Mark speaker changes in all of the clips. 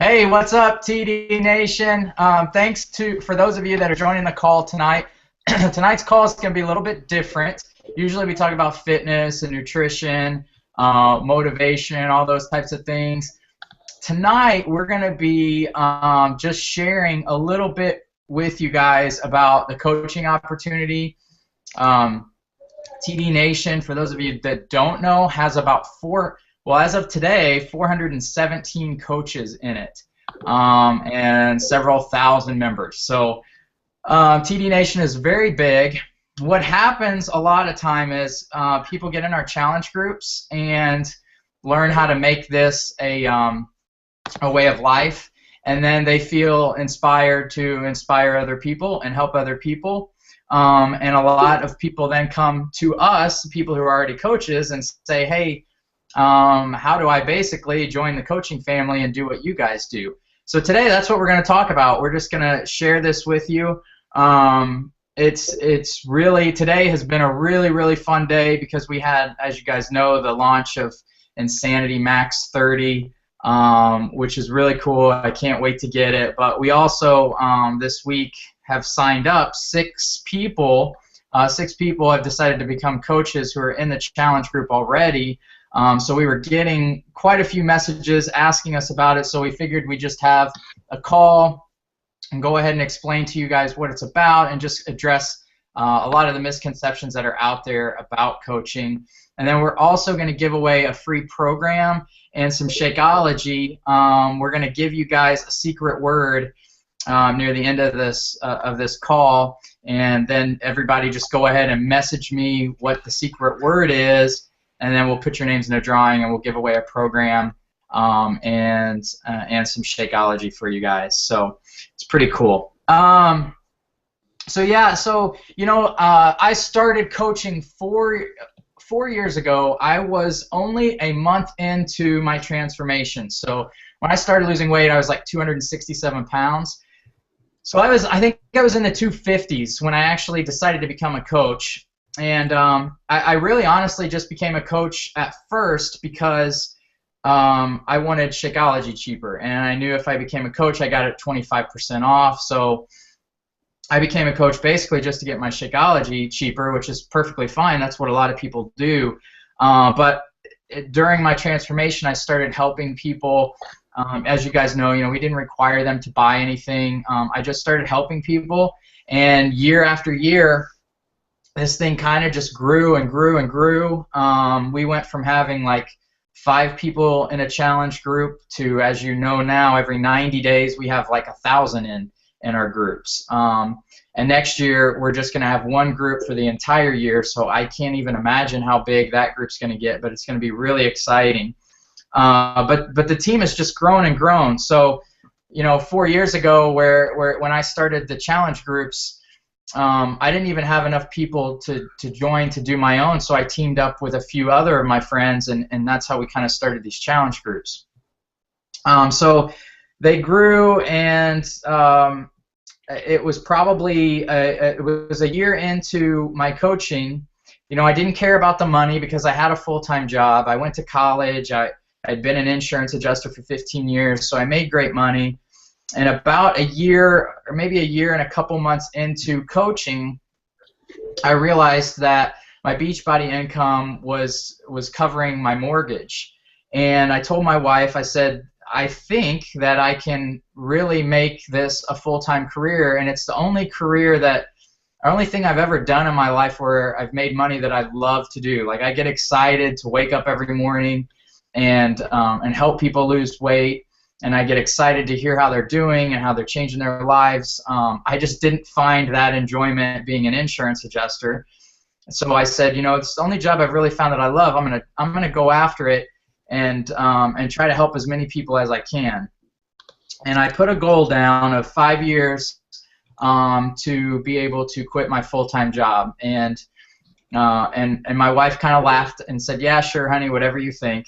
Speaker 1: Hey, what's up, TD Nation? Thanks for those of you that are joining the call tonight. Tonight's call is going to be a little bit different. Usually we talk about fitness and nutrition, motivation, all those types of things. Tonight we're going to be just sharing a little bit with you guys about the coaching opportunity. TD Nation, for those of you that don't know, has about as of today, 417 coaches in it, and several thousand members. So TD Nation is very big. What happens a lot of time is people get in our challenge groups and learn how to make this a way of life, and then they feel inspired to inspire other people and help other people. And a lot of people then come to us, people who are already coaches, and say, hey, how do I basically join the coaching family and do what you guys do? So today, that's what we're going to talk about. We're just going to share this with you. It's really, today has been a really fun day because we had, as you guys know, the launch of Insanity Max 30, which is really cool. I can't wait to get it. But we also, this week, have signed up 6 people. 6 people have decided to become coaches who are in the challenge group already. So we were getting quite a few messages asking us about it, so we figured we'd just have a call and go ahead and explain to you guys what it's about and just address a lot of the misconceptions that are out there about coaching. And then we're also going to give away a free program and some Shakeology. We're going to give you guys a secret word near the end of this call, and then everybody just go ahead and message me what the secret word is, and then we'll put your names in a drawing and we'll give away a program and some Shakeology for you guys. So it's pretty cool. So you know, I started coaching four years ago. I was only a month into my transformation. So when I started losing weight, I was like 267 pounds. So I think I was in the 250s when I actually decided to become a coach. And I really honestly just became a coach at first because I wanted Shakeology cheaper. And I knew if I became a coach, I got it 25% off. So I became a coach basically just to get my Shakeology cheaper, which is perfectly fine. That's what a lot of people do. But during my transformation, I started helping people. As you guys know, we didn't require them to buy anything. I just started helping people, and year after year, this thing kind of just grew and grew and grew. We went from having like 5 people in a challenge group to, as you know now, every 90 days we have like 1,000 in our groups. And next year we're just going to have one group for the entire year, so I can't even imagine how big that group's going to get, but it's going to be really exciting. But the team has just grown and grown. So 4 years ago, when I started the challenge groups, I didn't even have enough people to join to do my own, so I teamed up with a few other of my friends, and that's how we kind of started these challenge groups. So they grew, and it was probably it was a year into my coaching. I didn't care about the money because I had a full-time job. I went to college. I'd been an insurance adjuster for 15 years, so I made great money. And about a year, or maybe a year and a couple months into coaching, I realized that my Beachbody income was covering my mortgage. And I told my wife, I said, I think that I can really make this a full-time career, and it's the only thing I've ever done in my life where I've made money that I love to do. Like, I get excited to wake up every morning and help people lose weight, and I get excited to hear how they're doing and how they're changing their lives. I just didn't find that enjoyment being an insurance adjuster. So I said, it's the only job I've really found that I love. I'm gonna go after it and try to help as many people as I can. And I put a goal down of 5 years to be able to quit my full-time job. And my wife kind of laughed and said, yeah, sure, honey, whatever you think.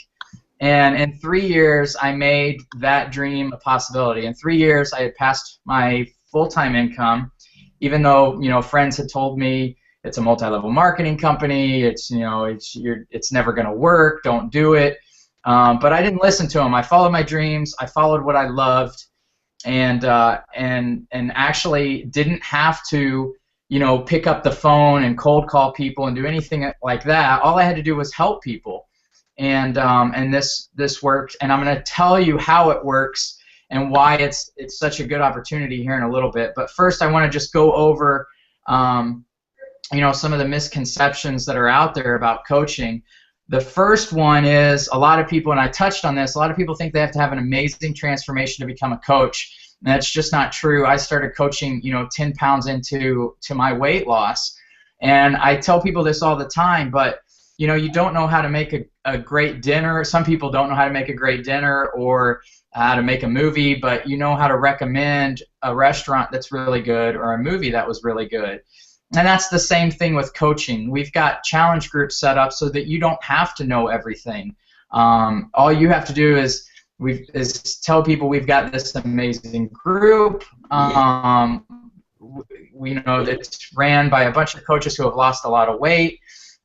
Speaker 1: And in 3 years, I made that dream a possibility. In 3 years, I had passed my full-time income, even though friends had told me it's a multi-level marketing company. It's never going to work. Don't do it. But I didn't listen to them. I followed my dreams. I followed what I loved, and actually didn't have to, pick up the phone and cold call people and do anything like that. All I had to do was help people, and this worked. And I'm going to tell you how it works and why it's such a good opportunity here in a little bit. But first, I want to just go over, some of the misconceptions that are out there about coaching. The first one is a lot of people, and I touched on this, a lot of people think they have to have an amazing transformation to become a coach. And that's just not true. I started coaching, 10 pounds into my weight loss. And I tell people this all the time, but you don't know how to make a great dinner. Some people don't know how to make a great dinner or how to make a movie, but you know how to recommend a restaurant that's really good or a movie that was really good. And that's the same thing with coaching. We've got challenge groups set up so that you don't have to know everything. All you have to do is tell people we've got this amazing group. We know that it's ran by a bunch of coaches who have lost a lot of weight,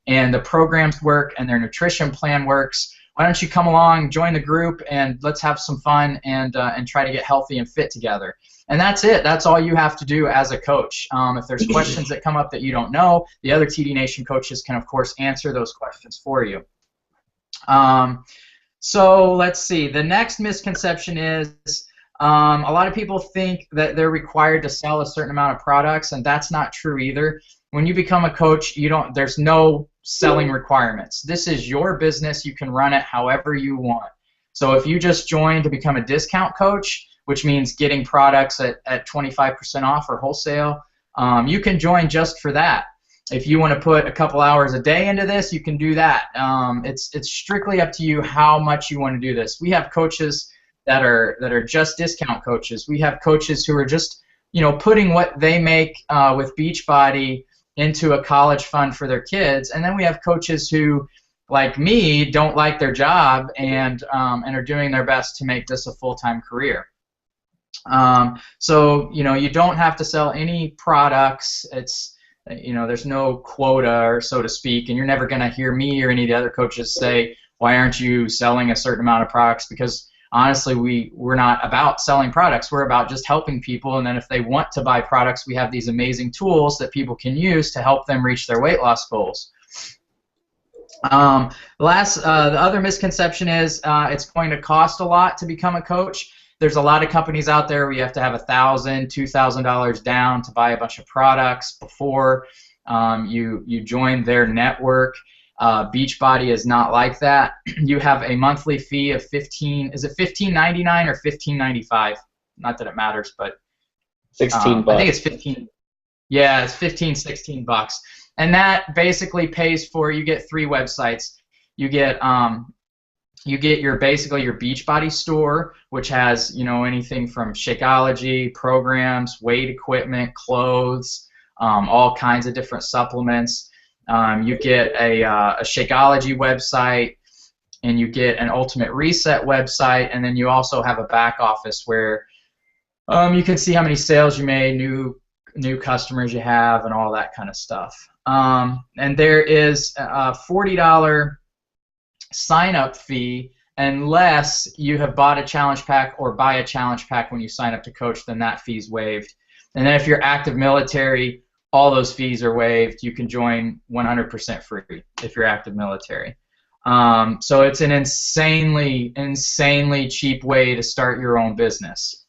Speaker 1: and the programs work and their nutrition plan works. Why don't you come along, join the group, and let's have some fun and try to get healthy and fit together. And that's it. That's all you have to do as a coach. If there's questions that come up that you don't know, the other TD Nation coaches can, of course, answer those questions for you. So let's see. The next misconception is a lot of people think that they're required to sell a certain amount of products, and that's not true either. When you become a coach, there's no selling requirements. This is your business. You can run it however you want. So if you just join to become a discount coach, which means getting products at 25% off or wholesale, you can join just for that. If you want to put a couple hours a day into this, you can do that. It's strictly up to you how much you want to do this. We have coaches that are just discount coaches. We have coaches who are just putting what they make with Beachbody into a college fund for their kids, and then we have coaches who, like me, don't like their job and are doing their best to make this a full-time career. So you don't have to sell any products. It's there's no quota, or so to speak, and you're never going to hear me or any of the other coaches say, why aren't you selling a certain amount of products? Because honestly, we're not about selling products. We're about just helping people, and then if they want to buy products, we have these amazing tools that people can use to help them reach their weight loss goals. The other misconception is it's going to cost a lot to become a coach. There's a lot of companies out there where you have to have $1,000, $2,000 down to buy a bunch of products before you join their network. Beachbody is not like that. You have a monthly fee of is it $15.99 or $15.95? Not that it matters, but
Speaker 2: 16 bucks.
Speaker 1: I think it's 15. Yeah, it's 15, 16 bucks. And that basically pays for, you get 3 websites. You get basically your Beachbody store, which has anything from Shakeology, programs, weight equipment, clothes, all kinds of different supplements. You get a Shakeology website, and you get an Ultimate Reset website, and then you also have a back office where you can see how many sales you made, new customers you have, and all that kind of stuff. And there is a $40 sign-up fee unless you have bought a challenge pack or buy a challenge pack when you sign up to coach, then that fee's waived. And then if you're active military, all those fees are waived. You can join 100% free if you're active military. So it's an insanely cheap way to start your own business.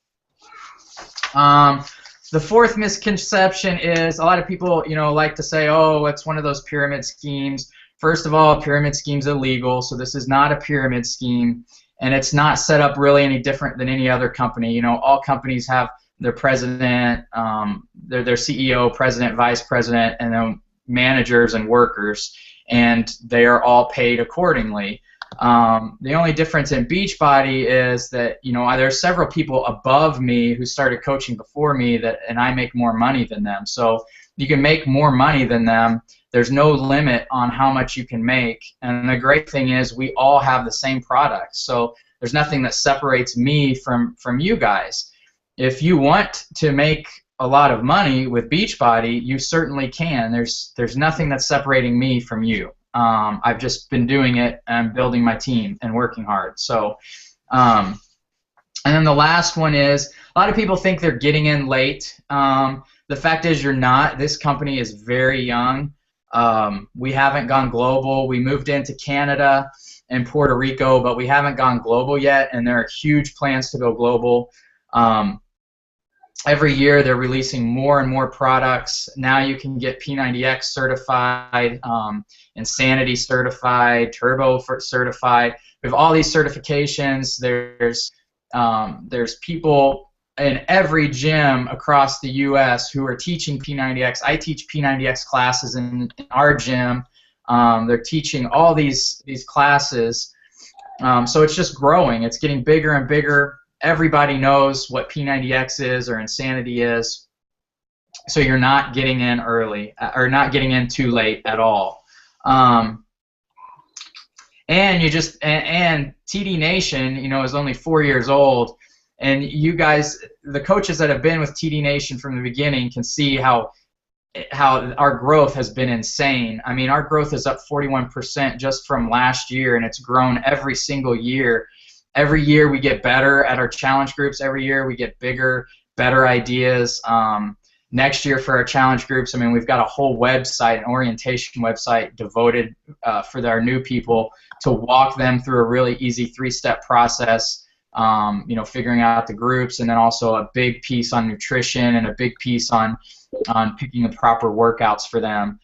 Speaker 1: The fourth misconception is a lot of people like to say, oh, it's one of those pyramid schemes. First of all, a pyramid scheme's illegal, so this is not a pyramid scheme, and it's not set up really any different than any other company. All companies have their president, their CEO, president, vice president, and then managers and workers, and they are all paid accordingly. The only difference in Beachbody is that there's several people above me who started coaching before me and I make more money than them. So you can make more money than them. There's no limit on how much you can make, and the great thing is we all have the same products. So there's nothing that separates me from you guys. If you want to make a lot of money with Beachbody, you certainly can. There's nothing that's separating me from you. I've just been doing it and building my team and working hard. So, and then the last one is, a lot of people think they're getting in late. The fact is you're not. This company is very young. We haven't gone global. We moved into Canada and Puerto Rico, but we haven't gone global yet, and there are huge plans to go global. Every year they're releasing more and more products. Now you can get P90X certified, Insanity certified, Turbo certified. We have all these certifications. There's people in every gym across the U.S. who are teaching P90X. I teach P90X classes in our gym. They're teaching all these classes. So it's just growing. It's getting bigger and bigger. Everybody knows what P90X is or Insanity is. So you're not getting in early or not getting in too late at all. And TD Nation, is only 4 years old, and you guys, the coaches that have been with TD Nation from the beginning, can see how our growth has been insane. I mean, our growth is up 41% just from last year, and it's grown every single year. Every year we get better at our challenge groups. Every year we get bigger, better ideas. Next year for our challenge groups, I mean, we've got a whole website, an orientation website devoted for our new people to walk them through a really easy 3-step process, figuring out the groups, and then also a big piece on nutrition and a big piece on picking the proper workouts for them.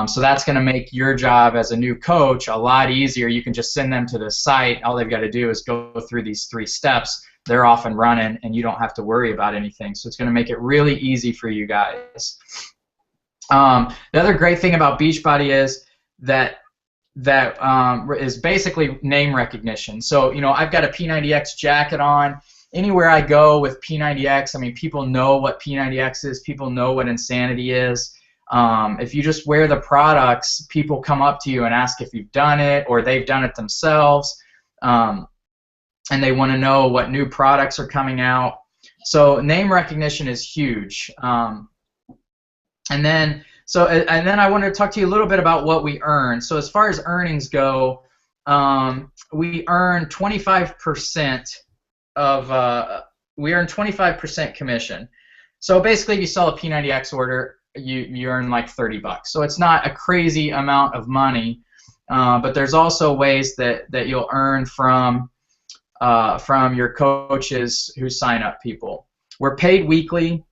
Speaker 1: So that's going to make your job as a new coach a lot easier. You can just send them to the site. All they've got to do is go through these 3 steps. They're off and running, and you don't have to worry about anything. So it's going to make it really easy for you guys. The other great thing about Beachbody is that is basically name recognition. So, I've got a P90X jacket on. Anywhere I go with P90X, I mean, people know what P90X is. People know what Insanity is. If you just wear the products, people come up to you and ask if you've done it or they've done it themselves. And they want to know what new products are coming out. So name recognition is huge. And then I wanted to talk to you a little bit about what we earn. So as far as earnings go, we earn 25% we earn 25% commission. So basically, if you sell a P90X order, you earn like $30. So it's not a crazy amount of money, but there's also ways that you'll earn from your coaches who sign up people. We're paid weekly.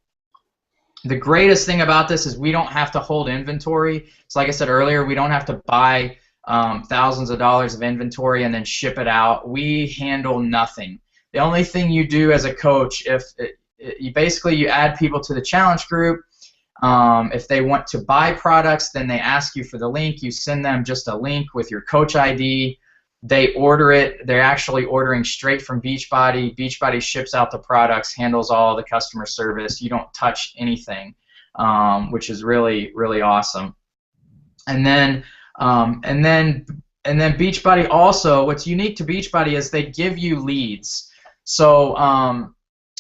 Speaker 1: The greatest thing about this is we don't have to hold inventory. So like I said earlier, we don't have to buy thousands of dollars of inventory and then ship it out. We handle nothing. The only thing you do as a coach, you add people to the challenge group. If they want to buy products, then they ask you for the link. You send them just a link with your coach ID. They order it. They're actually ordering straight from Beachbody. Beachbody ships out the products, handles all the customer service. You don't touch anything, which is really, really awesome. And then Beachbody also, what's unique to Beachbody is they give you leads. So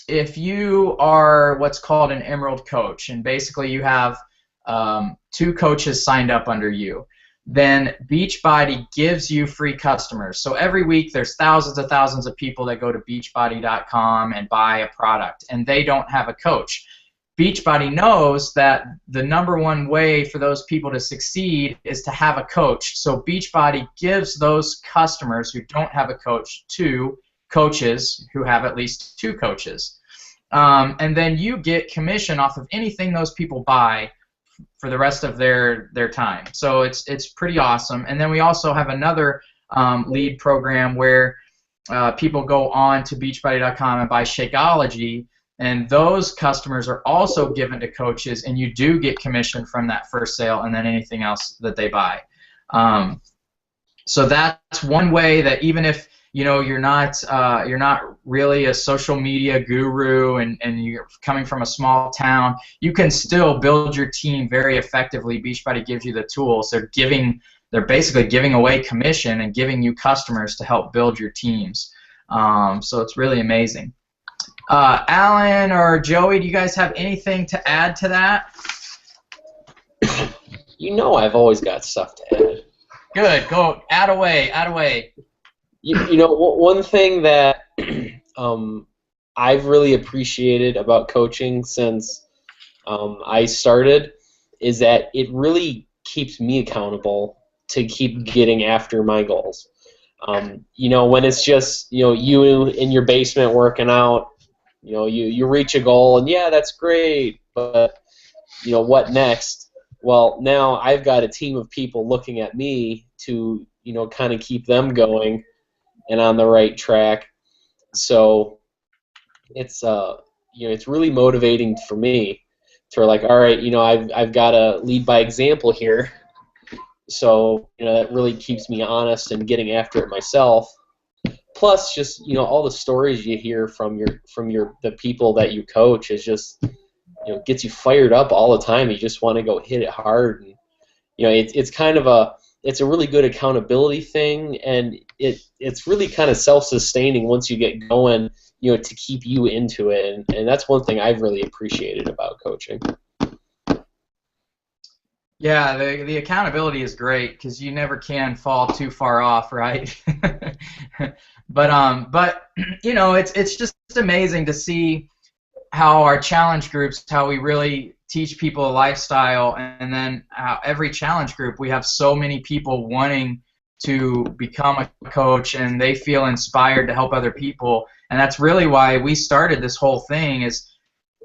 Speaker 1: if you are what's called an Emerald coach, and basically you have 2 coaches signed up under you, then Beachbody gives you free customers. So every week there's thousands of people that go to beachbody.com and buy a product, and they don't have a coach. Beachbody knows that the #1 way for those people to succeed is to have a coach. So Beachbody gives those customers who don't have a coach 2 coaches who have at least 2 coaches. And then you get commission off of anything those people buy for the rest of their time. So it's pretty awesome. And then we also have another lead program where people go on to beachbody.com and buy Shakeology, and those customers are also given to coaches, and you do get commission from that first sale and then anything else that they buy. So that's one way that even if you're not really a social media guru and you're coming from a small town, you can still build your team very effectively. Beachbody gives you the tools. They're basically giving away commission and giving you customers to help build your teams. So it's really amazing. Alan or Joey, do you guys have anything to add to that?
Speaker 2: I've always got stuff to add.
Speaker 1: Good. Go. Add away. Add away.
Speaker 2: You know, one thing that I've really appreciated about coaching since I started is that it really keeps me accountable to keep getting after my goals. You know, when it's just, you know, you in your basement working out, you know, you reach a goal and yeah, that's great, but you know, what next? Well, now I've got a team of people looking at me to, you know, kind of keep them going and on the right track. So it's you know, it's really motivating for me to like, all right, you know, I've got to lead by example here. So, you know, that really keeps me honest and getting after it myself. Plus, just, you know, all the stories you hear from the people that you coach is just, you know, gets you fired up all the time. You just want to go hit it hard, and you know, it's kind of it's a really good accountability thing, and it's really kind of self-sustaining once you get going, you know, to keep you into it, and that's one thing I've really appreciated about coaching.
Speaker 1: Yeah, the accountability is great because you never can fall too far off, right? But you know, it's just amazing to see how our challenge groups, how we really teach people a lifestyle, and then how every challenge group we have so many people wanting to become a coach, and they feel inspired to help other people, and that's really why we started this whole thing. Is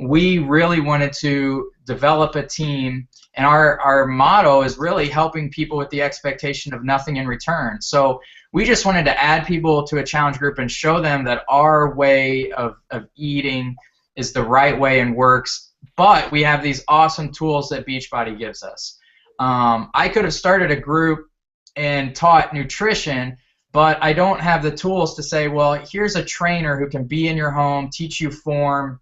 Speaker 1: we really wanted to develop a team, and our motto is really helping people with the expectation of nothing in return. So we just wanted to add people to a challenge group and show them that our way of eating is the right way and works, but we have these awesome tools that Beachbody gives us. I could have started a group and taught nutrition, but I don't have the tools to say, well, here's a trainer who can be in your home, teach you form.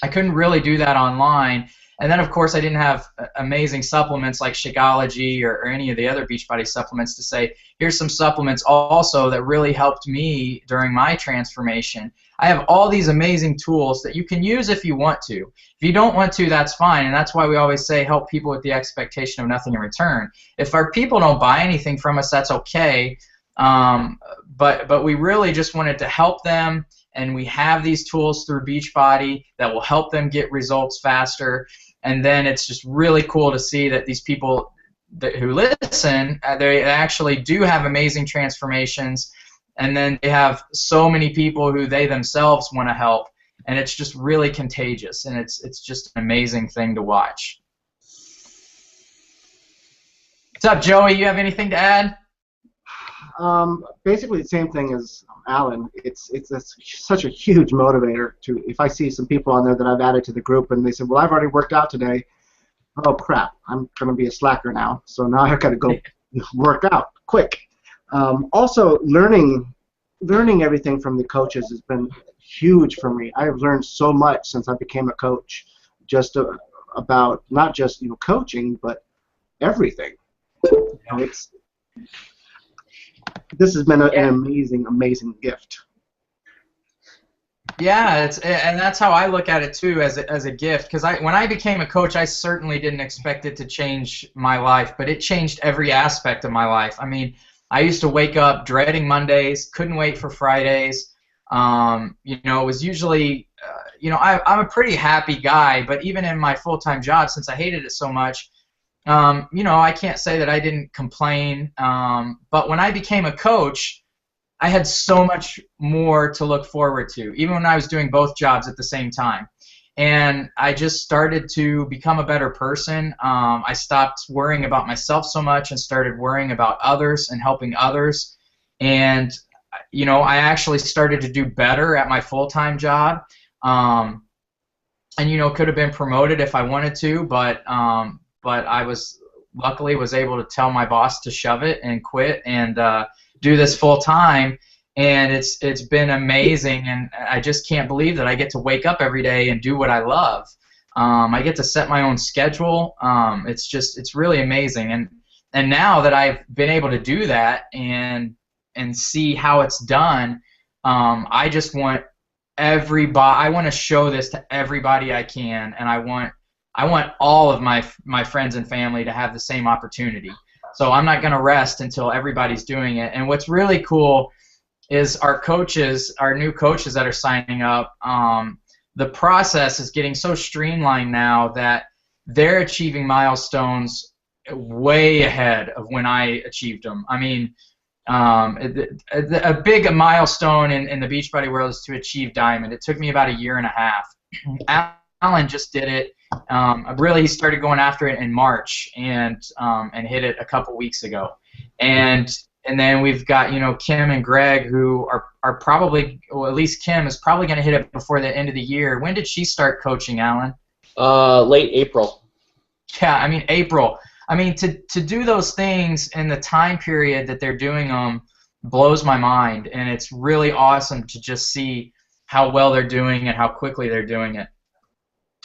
Speaker 1: I couldn't really do that online. And then, of course, I didn't have amazing supplements like Shakeology or any of the other Beachbody supplements to say, here's some supplements also that really helped me during my transformation. I have all these amazing tools that you can use if you want to. If you don't want to, that's fine, and that's why we always say help people with the expectation of nothing in return. If our people don't buy anything from us, that's okay, but we really just wanted to help them, and we have these tools through Beachbody that will help them get results faster. And then it's just really cool to see that these people who listen, they actually do have amazing transformations, and then they have so many people who they themselves want to help, and it's just really contagious, and it's just an amazing thing to watch. What's up, Joey? You have anything to add?
Speaker 3: Basically the same thing as Alan. It's such a huge motivator to, if I see some people on there that I've added to the group and they say, well, I've already worked out today. Oh crap, I'm going to be a slacker now, so now I've got to go work out quick. Also, learning everything from the coaches has been huge for me. I have learned so much since I became a coach, just about not just, you know, coaching, but everything. You know, this has been an amazing gift.
Speaker 1: Yeah, and that's how I look at it too, as a gift. Because when I became a coach, I certainly didn't expect it to change my life, but it changed every aspect of my life. I mean, I used to wake up dreading Mondays, couldn't wait for Fridays. You know, it was usually, you know, I'm a pretty happy guy, but even in my full-time job, since I hated it so much, you know, I can't say that I didn't complain. But when I became a coach, I had so much more to look forward to, even when I was doing both jobs at the same time. And I just started to become a better person. I stopped worrying about myself so much and started worrying about others and helping others. And, you know, I actually started to do better at my full-time job. And, you know, could have been promoted if I wanted to, but I luckily was able to tell my boss to shove it and quit and do this full-time. And it's been amazing, and I just can't believe that I get to wake up every day and do what I love. I get to set my own schedule. It's really amazing, and now that I've been able to do that and see how it's done, I just want everybody. I want to show this to everybody I can, and I want all of my friends and family to have the same opportunity. So I'm not going to rest until everybody's doing it. And what's really cool is our coaches, our new coaches that are signing up, the process is getting so streamlined now that they're achieving milestones way ahead of when I achieved them. I mean, a big milestone in the Beachbody world is to achieve Diamond. It took me about 1.5 years. Alan just did it. Really, he started going after it in March and hit it a couple weeks ago. And then we've got, you know, Kim and Greg, who are probably, well, at least Kim is probably going to hit it before the end of the year. When did she start coaching, Alan?
Speaker 2: Late April.
Speaker 1: Yeah, I mean April. I mean to do those things in the time period that they're doing them blows my mind, and it's really awesome to just see how well they're doing and how quickly they're doing it.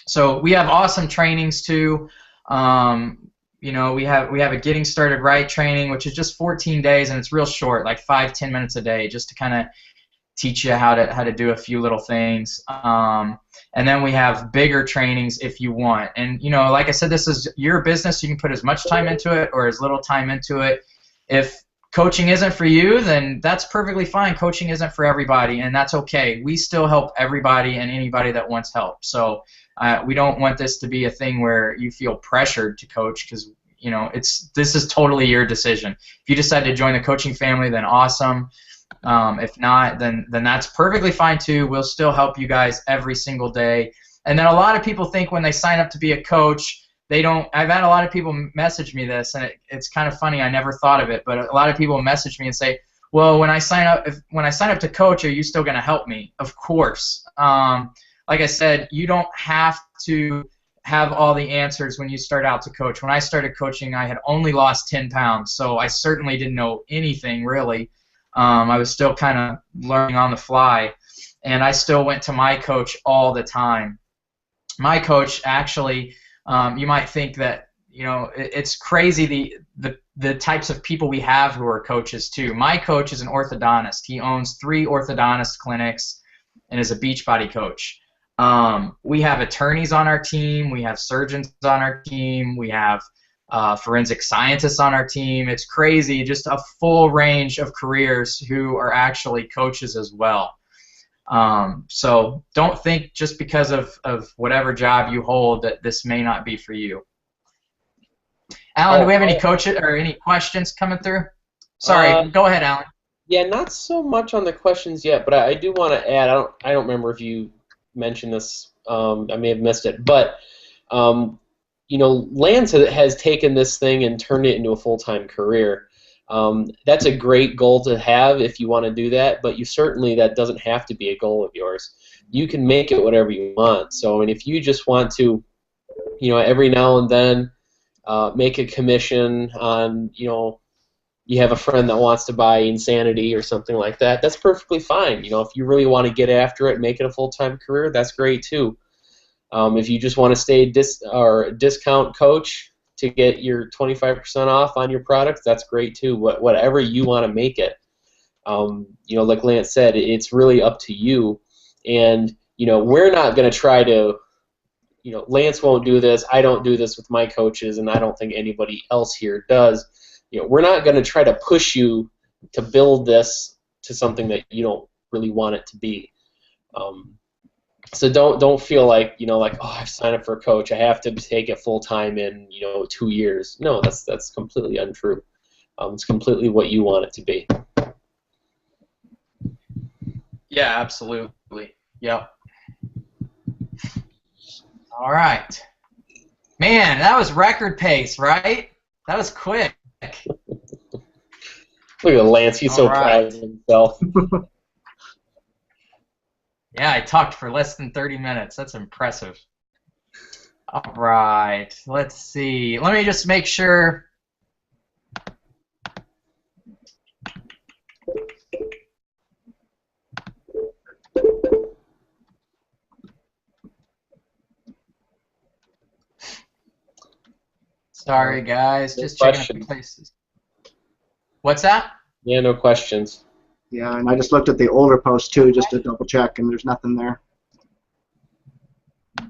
Speaker 1: So we have awesome trainings too. You know, we have a Getting Started Right training, which is just 14 days, and it's real short, like 5-10 minutes a day, just to kind of teach you how to do a few little things. And then we have bigger trainings if you want. And you know, like I said, this is your business. You can put as much time into it or as little time into it. If coaching isn't for you, then that's perfectly fine. Coaching isn't for everybody, and that's okay. We still help everybody and anybody that wants help. So we don't want this to be a thing where you feel pressured to coach, because you know this is totally your decision. If you decide to join the coaching family, then awesome. If not, then that's perfectly fine too. We'll still help you guys every single day. And then a lot of people think when they sign up to be a coach, they don't. I've had a lot of people message me this, and it's kind of funny. I never thought of it, but a lot of people message me and say, "Well, when I sign up to coach, are you still going to help me?" Of course. Like I said, you don't have to have all the answers when you start out to coach. When I started coaching, I had only lost 10 pounds, so I certainly didn't know anything really. I was still kind of learning on the fly, and I still went to my coach all the time. My coach actually, you might think that, you know, it's crazy the types of people we have who are coaches too. My coach is an orthodontist. He owns 3 orthodontist clinics and is a Beachbody coach. We have attorneys on our team. We have surgeons on our team. We have forensic scientists on our team. It's crazy, just a full range of careers who are actually coaches as well. So don't think just because of whatever job you hold that this may not be for you. Alan, do we have any coaches or any questions coming through? Sorry, go ahead, Alan.
Speaker 2: Yeah, not so much on the questions yet, but I do want to add. I don't remember if you mentioned this. I may have missed it, but you know, Lance has taken this thing and turned it into a full-time career. That's a great goal to have if you want to do that, but that doesn't have to be a goal of yours. You can make it whatever you want. So, I mean, if you just want to, you know, every now and then make a commission on, you know, you have a friend that wants to buy Insanity or something like that, that's perfectly fine. You know, if you really want to get after it and make it a full-time career, that's great too. If you just want to stay discount coach to get your 25% off on your products, that's great too. Whatever you want to make it. You know, like Lance said, it's really up to you. And, you know, we're not going to try to, you know, Lance won't do this. I don't do this with my coaches, and I don't think anybody else here does. You know, we're not going to try to push you to build this to something that you don't really want it to be. So don't feel like, you know, like, oh, I've signed up for a coach, I have to take it full time in, you know, 2 years. No, that's completely untrue. It's completely what you want it to be.
Speaker 1: Yeah, absolutely. Yep. All right. Man, that was record pace, right? That was quick.
Speaker 2: Look at Lance, he's so proud of himself.
Speaker 1: Yeah, I talked for less than 30 minutes. That's impressive. All right, let's see. Let me just make sure. Sorry, guys. Just checking a few places. What's that?
Speaker 2: Yeah, no questions.
Speaker 3: Yeah, and I just looked at the older post too, just to double check, and there's nothing there.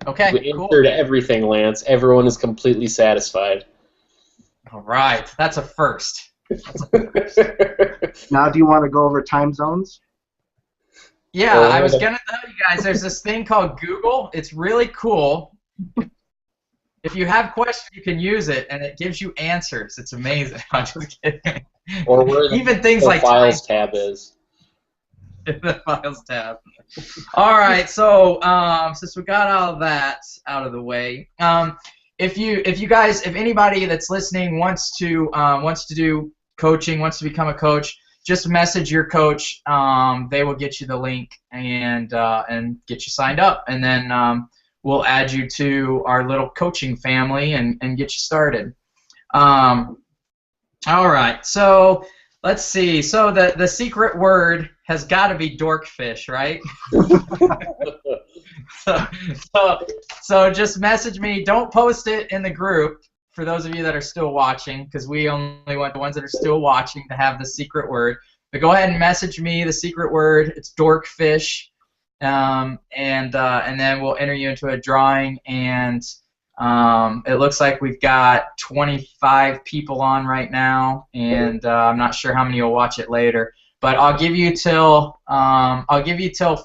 Speaker 1: Okay,
Speaker 2: we
Speaker 1: cool.
Speaker 2: answered everything, Lance. Everyone is completely satisfied.
Speaker 1: All right, that's a first. That's a first.
Speaker 3: Now, do you want to go over time zones?
Speaker 1: Yeah, I was gonna tell you guys. There's this thing called Google. It's really cool. If you have questions, you can use it, and it gives you answers. It's amazing. I'm just kidding.
Speaker 2: Or where
Speaker 1: even things like
Speaker 2: Files tab is.
Speaker 1: The Files tab. All right, so since we got all that out of the way, if anybody that's listening wants to do coaching, wants to become a coach, just message your coach. They will get you the link and get you signed up, and then we'll add you to our little coaching family and get you started. All right, so let's see. So the secret word has got to be dorkfish, right? so just message me. Don't post it in the group for those of you that are still watching, because we only want the ones that are still watching to have the secret word. But go ahead and message me the secret word. It's dorkfish. And then we'll enter you into a drawing, and it looks like we've got 25 people on right now, and I'm not sure how many will watch it later, but I'll give you till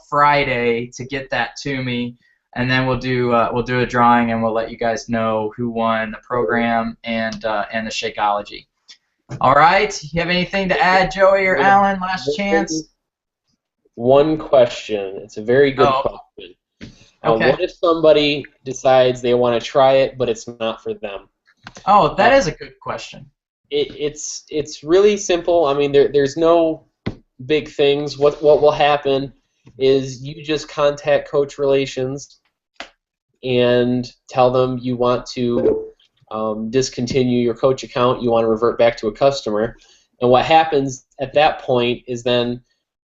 Speaker 1: Friday to get that to me, and then we'll do a drawing, and we'll let you guys know who won the program and the Shakeology. All right, you have anything to add, Joey or Alan? Last chance.
Speaker 2: One question. It's a very good question.
Speaker 1: Okay.
Speaker 2: What if somebody decides they want to try it, but it's not for them?
Speaker 1: Oh, that is a good question.
Speaker 2: It's really simple. I mean, there's no big things. What will happen is you just contact Coach Relations and tell them you want to discontinue your Coach account. You want to revert back to a customer, and what happens at that point is then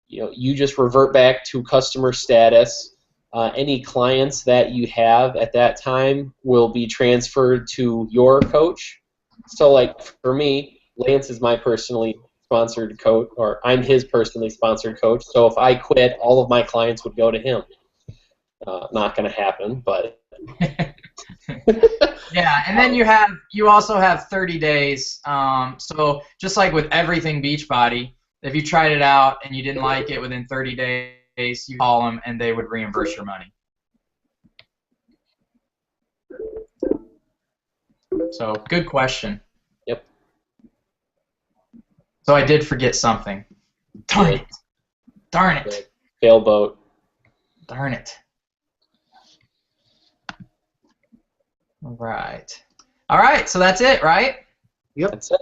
Speaker 2: you just revert back to customer status. Any clients that you have at that time will be transferred to your coach. So, like for me, Lance is my personally sponsored coach, or I'm his personally sponsored coach. So if I quit, all of my clients would go to him. Not going to happen, but.
Speaker 1: Yeah, and then you also have 30 days. So just like with everything Beachbody, if you tried it out and you didn't like it within 30 days, you call them and they would reimburse your money. So good question.
Speaker 2: Yep.
Speaker 1: So I did forget something. Darn it. Darn it.
Speaker 2: Sailboat.
Speaker 1: Darn it. All right, so that's it, right?
Speaker 3: Yep.
Speaker 2: That's it.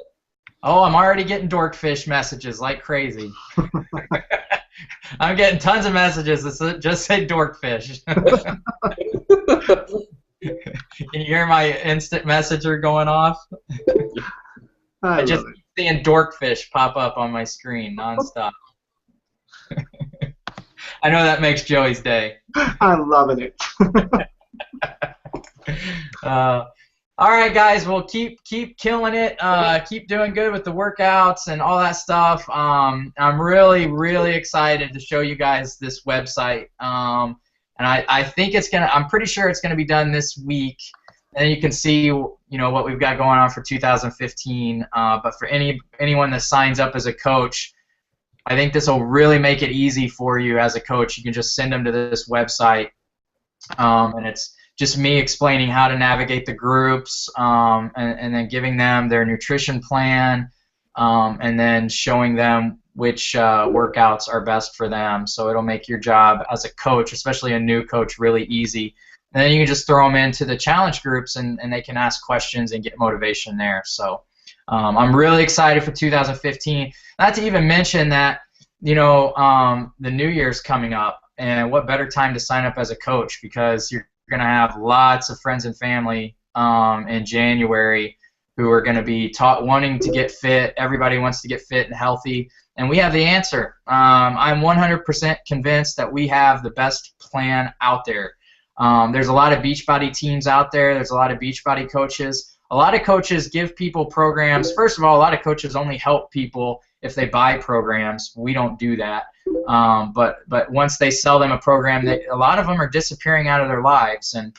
Speaker 1: Oh, I'm already getting dorkfish messages like crazy. I'm getting tons of messages that just say dorkfish. Can you hear my instant messenger going off?
Speaker 3: I
Speaker 1: just
Speaker 3: love it.
Speaker 1: keep seeing dorkfish pop up on my screen nonstop. I know that makes Joey's day.
Speaker 3: I'm loving it.
Speaker 1: All right, guys. Well, keep killing it. Keep doing good with the workouts and all that stuff. I'm really excited to show you guys this website. And I think it's gonna. I'm pretty sure it's gonna be done this week. And you can see, what we've got going on for 2015. But for anyone that signs up as a coach, I think this will really make it easy for you as a coach. You can just send them to this website, and it's just me explaining how to navigate the groups, and then giving them their nutrition plan, and then showing them which workouts are best for them. So it'll make your job as a coach, especially a new coach, really easy. And then you can just throw them into the challenge groups, and they can ask questions and get motivation there. So I'm really excited for 2015. Not to even mention that, the New Year's coming up, and what better time to sign up as a coach, because you're going to have lots of friends and family in January who are going to be wanting to get fit. Everybody wants to get fit and healthy, and we have the answer. I'm 100% convinced that we have the best plan out there. There's a lot of Beachbody teams out there. There's a lot of Beachbody coaches. A lot of coaches give people programs. First of all, a lot of coaches only help people if they buy programs. We don't do that. But once they sell them a program, a lot of them are disappearing out of their lives. And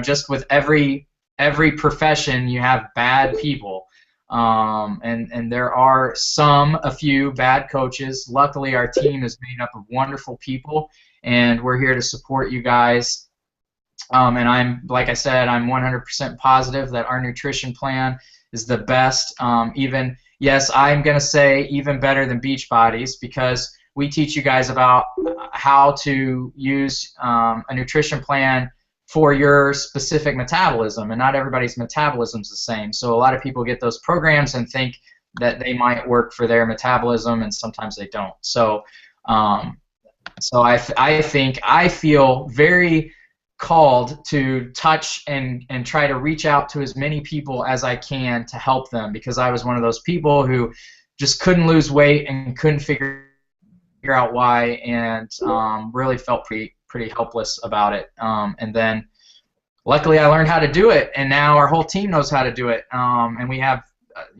Speaker 1: just with every profession, you have bad people. And there are a few bad coaches. Luckily, our team is made up of wonderful people, and we're here to support you guys. And like I said, I'm 100% positive that our nutrition plan is the best. Yes, I'm going to say even better than Beachbody's, because we teach you guys about how to use a nutrition plan for your specific metabolism, and not everybody's metabolism is the same. So a lot of people get those programs and think that they might work for their metabolism, and sometimes they don't. So, I feel very called to touch and try to reach out to as many people as I can to help them, because I was one of those people who just couldn't lose weight and couldn't figure out why, and really felt pretty helpless about it. And then luckily I learned how to do it, and now our whole team knows how to do it, and we have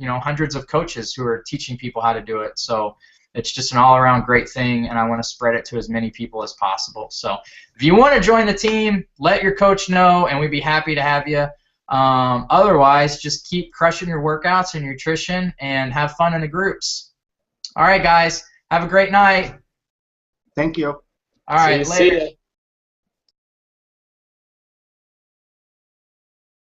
Speaker 1: hundreds of coaches who are teaching people how to do it. So it's just an all-around great thing, and I want to spread it to as many people as possible. So if you want to join the team, let your coach know, and we'd be happy to have you. Otherwise, just keep crushing your workouts and nutrition and have fun in the groups. All right, guys. Have a great night.
Speaker 3: Thank you.
Speaker 1: All right, later.